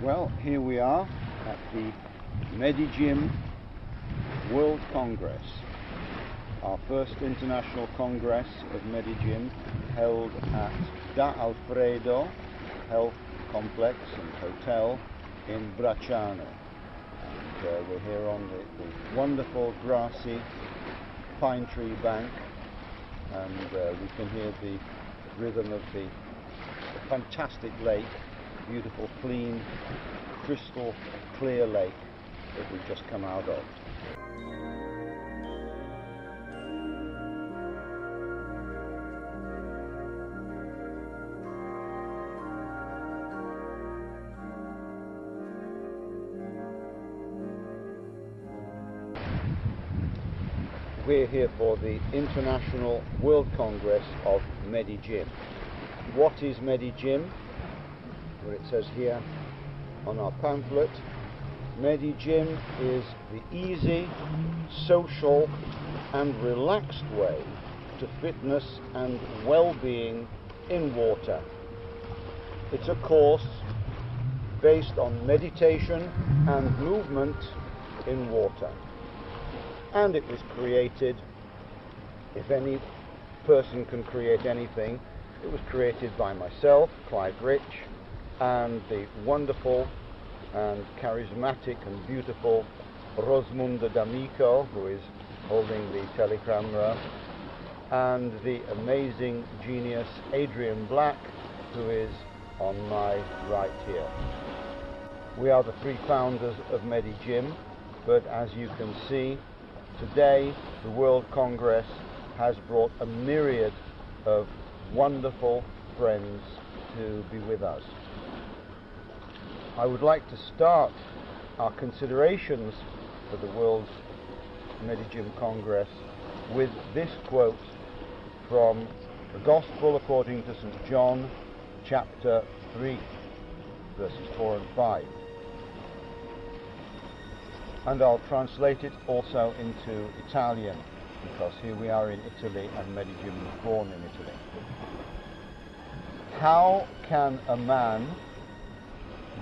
Well, here we are at the Medellin World Congress, our first international congress of Medellin, held at Da Alfredo Health Complex and Hotel in Bracciano. And we're here on the wonderful grassy pine tree bank, and we can hear the rhythm of the fantastic lake, beautiful, clean, crystal clear lake that we've just come out of. We're here for the International World Congress of Medellin. What is Medellin? Well, it says here on our pamphlet, Medellin is the easy, social and relaxed way to fitness and well-being in water. It's a course based on meditation and movement in water. And it was created, if any person can create anything, it was created by myself, Clive Rich, and the wonderful and charismatic and beautiful Rosmunda D'Amico, who is holding the telecamera, and the amazing genius Adrian Black, who is on my right here. We are the three founders of Medellin, but as you can see, today the World Congress has brought a myriad of wonderful friends to be with us. I would like to start our considerations for the World Medellin Congress with this quote from the Gospel according to St. John, chapter 3, verses 4 and 5. And I'll translate it also into Italian, because here we are in Italy and Medellin was born in Italy. How can a man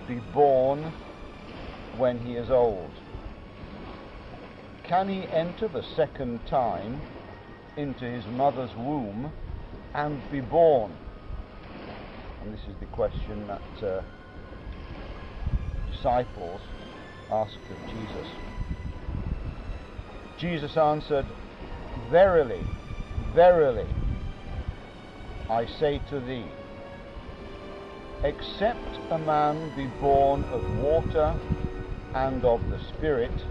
be born when he is old? Can he enter the second time into his mother's womb and be born? And this is the question that disciples asked of Jesus. Jesus answered, "Verily, verily, I say to thee, except a man be born of water and of the Spirit,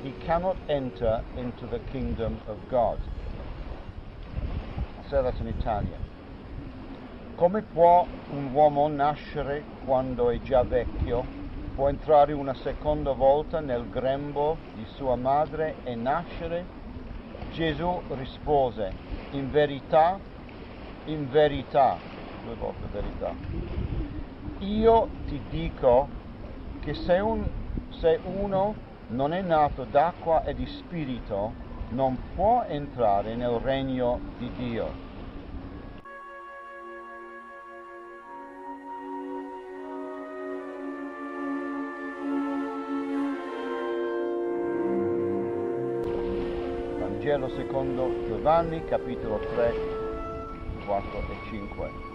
he cannot enter into the kingdom of God." I'll say that in Italian. Come può un uomo nascere quando è già vecchio? Può entrare una seconda volta nel grembo di sua madre e nascere? Gesù rispose, in verità, due volte verità, io ti dico che se uno non è nato d'acqua e di spirito, non può entrare nel regno di Dio. Vangelo secondo Giovanni, capitolo 3, 4 e 5.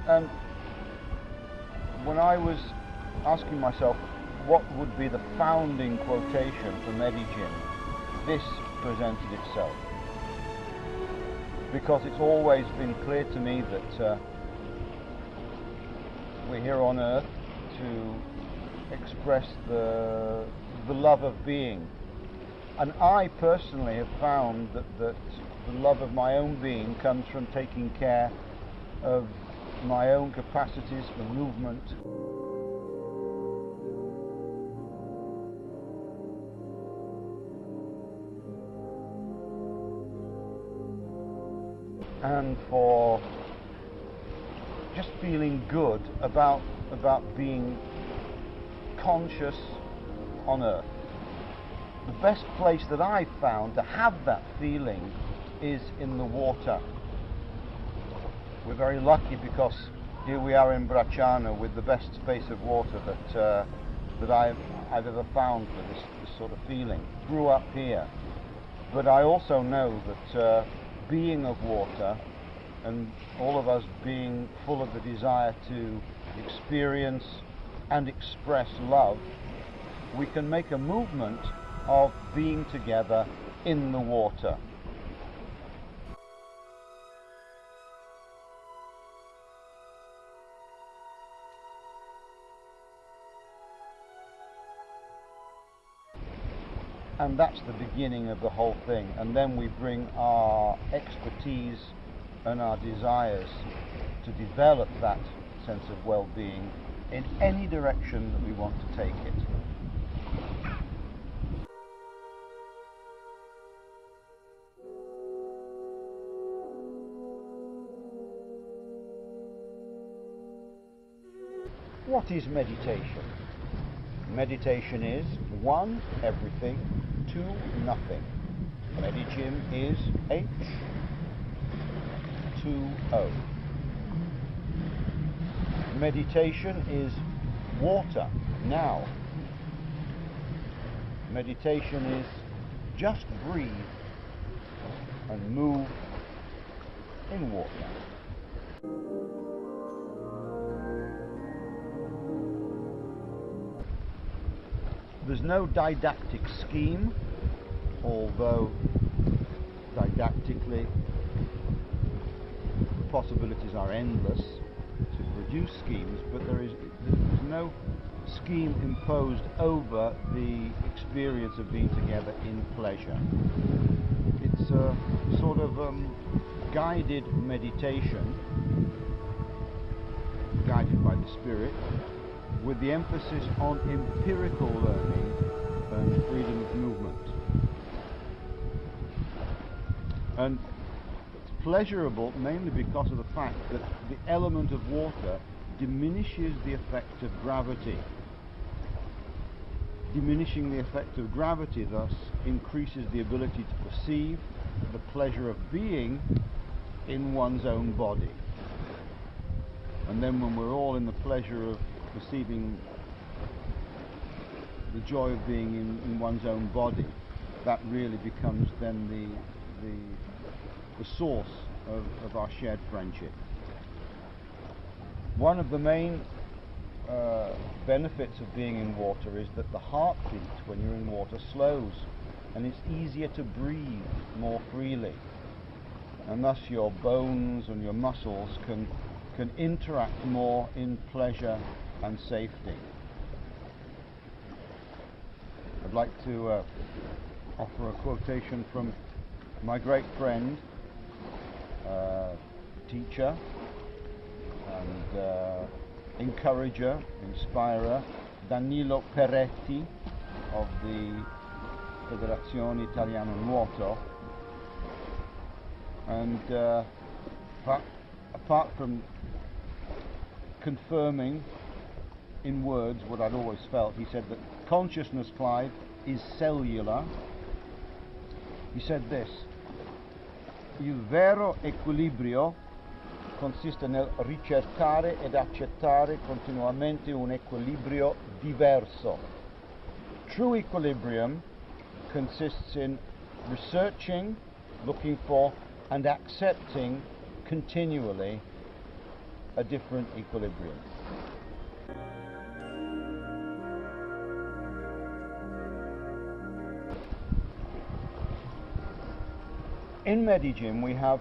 And when I was asking myself what would be the founding quotation for Medellin, this presented itself. Because it's always been clear to me that we're here on earth to express the love of being. And I personally have found that the love of my own being comes from taking care of my own capacities for movement. And for just feeling good about being conscious on earth. the best place that I've found to have that feeling is in the water. We're very lucky because here we are in Bracciano with the best space of water that I've ever found for this sort of feeling. Grew up here, but I also know that being of water, and all of us being full of the desire to experience and express love, we can make a movement of being together in the water. And that's the beginning of the whole thing, and then we bring our expertise and our desires to develop that sense of well-being in any direction that we want to take it. What is meditation? Meditation is 1, everything, 2, nothing. Medigym is H2O. Meditation is water, now. Meditation is just breathe and move in water. There's no didactic scheme, although didactically the possibilities are endless to produce schemes, but there's no scheme imposed over the experience of being together in pleasure. It's a sort of guided meditation, guided by the Spirit, with the emphasis on empirical learning and freedom of movement. And it's pleasurable mainly because of the fact that the element of water diminishes the effect of gravity. Diminishing the effect of gravity thus increases the ability to perceive the pleasure of being in one's own body. And then when we're all in the pleasure of perceiving the joy of being in one's own body, that really becomes then the source of our shared friendship. One of the main benefits of being in water is that the heartbeat when you're in water slows, and it's easier to breathe more freely, and thus your bones and your muscles can interact more in pleasure and safety. I'd like to offer a quotation from my great friend, teacher and encourager, inspirer, Danilo Peretti of the Federazione Italiana Nuoto. And apart from confirming in words what I'd always felt, he said that consciousness, Clive, is cellular. He said this: il vero equilibrio consiste nel ricercare ed accettare continuamente un equilibrio diverso. True equilibrium consists in researching, looking for, and accepting continually a different equilibrium. In Medigym we have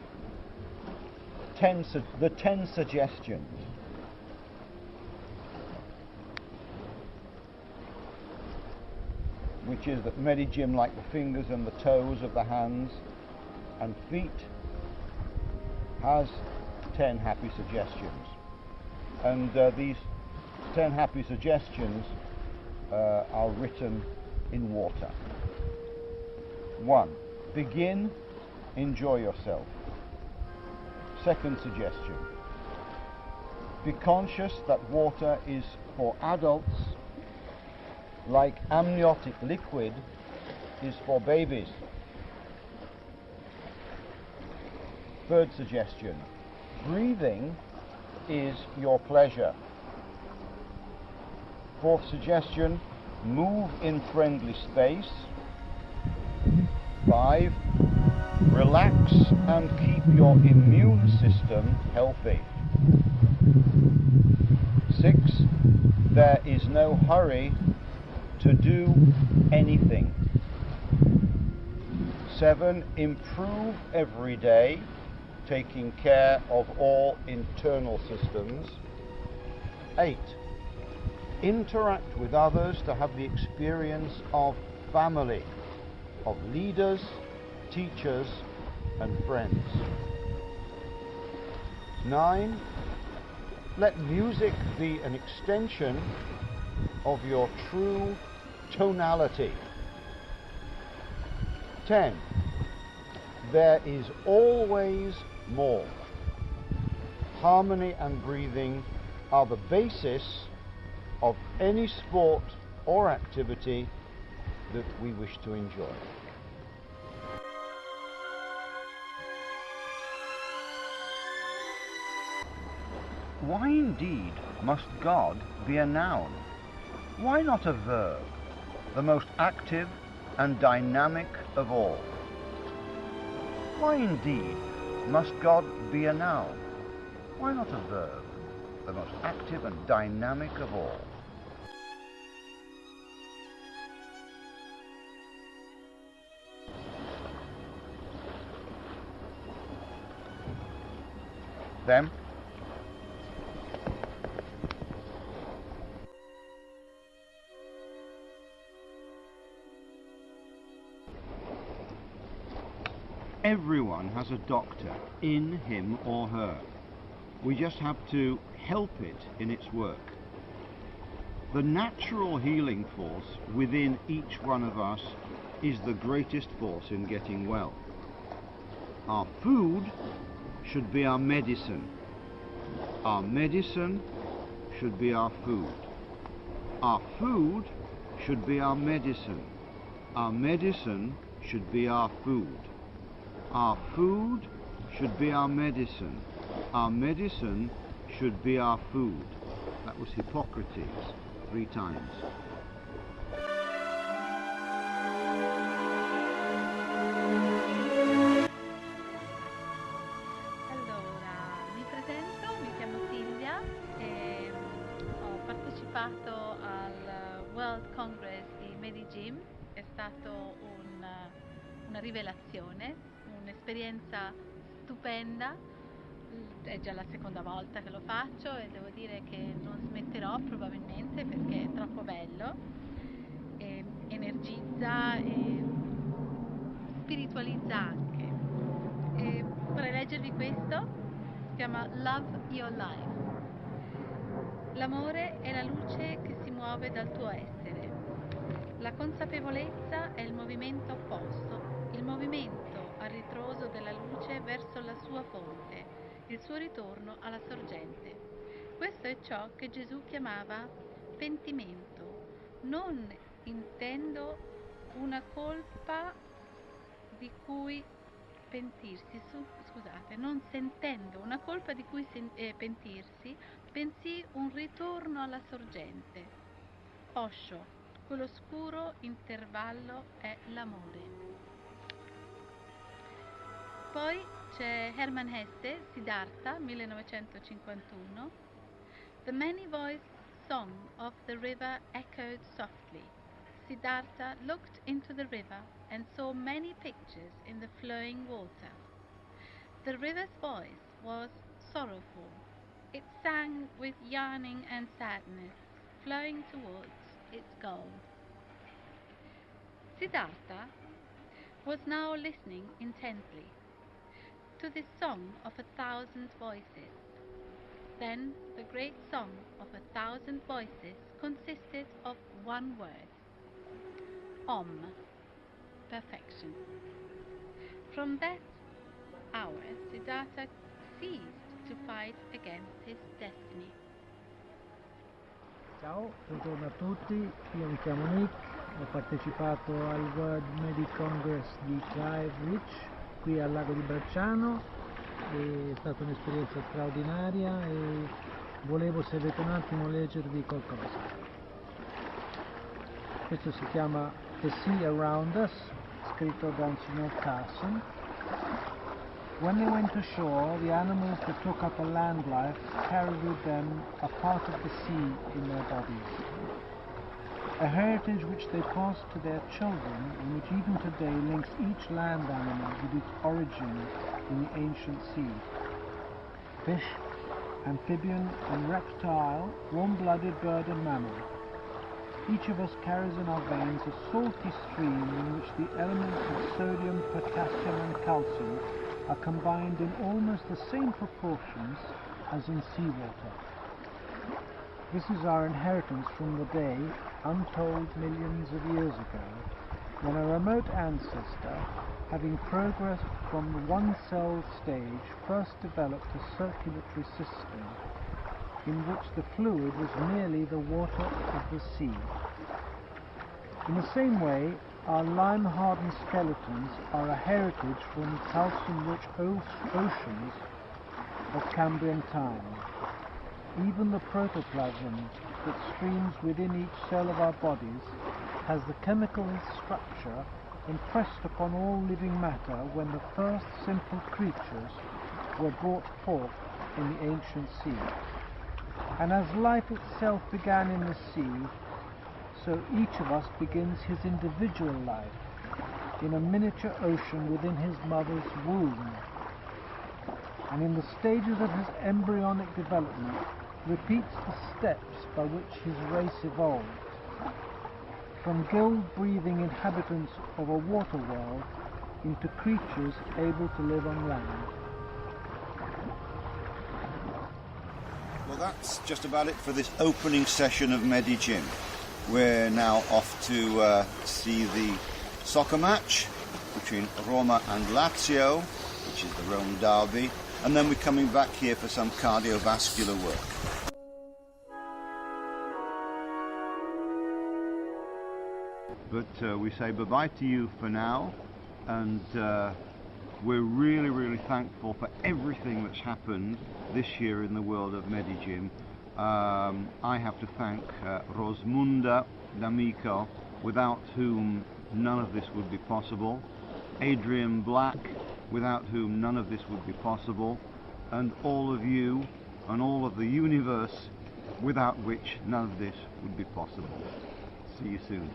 the 10 suggestions. Which is that Medigym, like the fingers and the toes of the hands and feet, has 10 happy suggestions. And these 10 happy suggestions are written in water. 1. Begin, enjoy yourself. Second suggestion: be conscious that water is for adults like amniotic liquid is for babies. Third suggestion, breathing is your pleasure. Fourth suggestion, move in friendly space. 5, relax and keep your immune system healthy. 6, there is no hurry to do anything. 7, improve every day, taking care of all internal systems. 8, interact with others to have the experience of family, of leaders, teachers and friends. 9, let music be an extension of your true tonality. 10, there is always more. Harmony and breathing are the basis of any sport or activity that we wish to enjoy. Why indeed must God be a noun? Why not a verb, the most active and dynamic of all? Why indeed must God be a noun? Why not a verb, the most active and dynamic of all? Then, everyone has a doctor in him or her. We just have to help it in its work. The natural healing force within each one of us is the greatest force in getting well. Our food should be our medicine. Our medicine should be our food. Our food should be our medicine. Our medicine should be our food. Our food should be our medicine. Our medicine should be our food. That was Hippocrates 3 times. Allora, mi presento, mi chiamo Silvia e ho partecipato al World Congress di Medijim. È stato una rivelazione, un'esperienza stupenda. È già la seconda volta che lo faccio e devo dire che non smetterò probabilmente perché è troppo bello, e energizza e spiritualizza anche. E vorrei leggervi questo, si chiama Love Your Life. L'amore è la luce che si muove dal tuo essere. La consapevolezza è il movimento opposto, il movimento a ritroso della luce verso la sua fonte, il suo ritorno alla sorgente. Questo è ciò che Gesù chiamava pentimento. Non intendo una colpa di cui pentirsi, non sentendo una colpa di cui pentirsi, bensì un ritorno alla sorgente. Osho, quell'oscuro intervallo è l'amore. Poi c'è Hermann Hesse, Siddhartha, 1951. The many-voiced song of the river echoed softly. Siddhartha looked into the river and saw many pictures in the flowing water. The river's voice was sorrowful. It sang with yearning and sadness, flowing towards its goal. Siddhartha was now listening intently to this song of 1,000 voices. Then the great song of 1,000 voices consisted of one word, Om, perfection. From that hour, Siddhartha ceased to fight against his destiny. Ciao, buongiorno a tutti, io mi chiamo Nick ho partecipato al World Medic Congress di Clive Rich qui al lago di Bracciano, è stata un'esperienza straordinaria e volevo, se avete un attimo, leggervi qualcosa. Questo si chiama The Sea Around Us, scritto da un signor Carson. When they went ashore, the animals that took up a land life carried with them a part of the sea in their bodies, a heritage which they passed to their children, and which even today links each land animal with its origin in the ancient sea. Fish, amphibian and reptile, warm-blooded bird and mammal. Each of us carries in our veins a salty stream in which the elements of sodium, potassium and calcium are combined in almost the same proportions as in seawater. This is our inheritance from the day, untold millions of years ago, when a remote ancestor, having progressed from the one-celled stage, first developed a circulatory system in which the fluid was merely the water of the sea. In the same way, our lime-hardened skeletons are a heritage from calcium-rich oceans of Cambrian time. Even the protoplasm that streams within each cell of our bodies has the chemical structure impressed upon all living matter when the first simple creatures were brought forth in the ancient sea. And as life itself began in the sea, so each of us begins his individual life in a miniature ocean within his mother's womb, and in the stages of his embryonic development repeats the steps by which his race evolved, from gill-breathing inhabitants of a water world into creatures able to live on land. Well, that's just about it for this opening session of Medigym. We're now off to see the soccer match between Roma and Lazio, which is the Rome derby, and then we're coming back here for some cardiovascular work. But we say bye-bye to you for now, and we're really thankful for everything that's happened this year in the world of Medigym. I have to thank Rosmunda D'Amico, without whom none of this would be possible, Adrian Black, without whom none of this would be possible, and all of you and all of the universe, without which none of this would be possible. See you soon.